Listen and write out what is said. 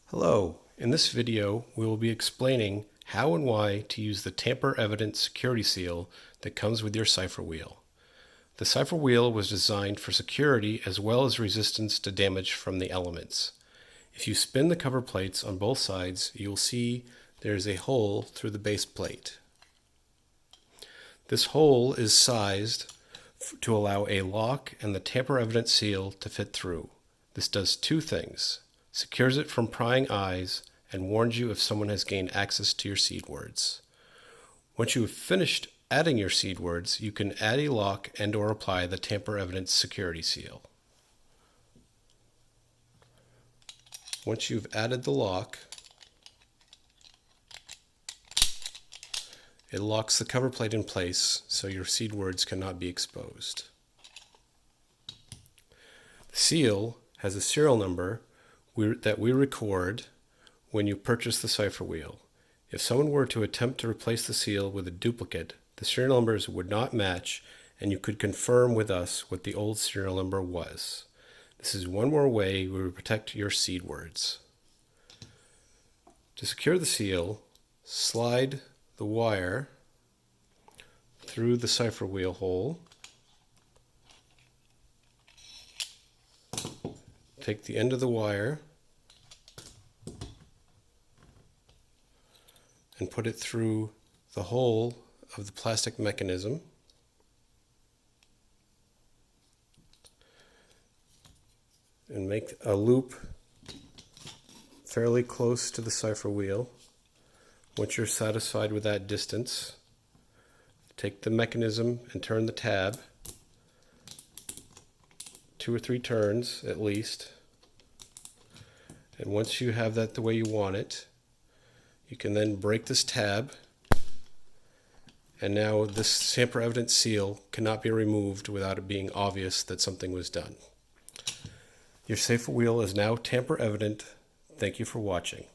Hello, in this video we will be explaining how and why to use the Tamper Evident Security Seal that comes with your CypherWheel. The CypherWheel was designed for security as well as resistance to damage from the elements. If you spin the cover plates on both sides, you will see there is a hole through the base plate. This hole is sized to allow a lock and the Tamper Evident seal to fit through. This does two things: secures it from prying eyes, and warns you if someone has gained access to your seed words. Once you have finished adding your seed words, you can add a lock and/or apply the Tamper Evident Security Seal. Once you've added the lock, it locks the cover plate in place so your seed words cannot be exposed. The seal has a serial number that we record when you purchase the CypherWheel. If someone were to attempt to replace the seal with a duplicate, the serial numbers would not match, and you could confirm with us what the old serial number was. This is one more way we will protect your seed words. To secure the seal, slide the wire through the CypherWheel hole. Take the end of the wire and put it through the hole of the plastic mechanism. And make a loop fairly close to the CypherWheel. Once you're satisfied with that distance, take the mechanism and turn the tab 2 or 3 turns at least. And once you have that the way you want it, you can then break this tab, and now this Tamper Evident seal cannot be removed without it being obvious that something was done. Your CypherWheel is now tamper evident. Thank you for watching.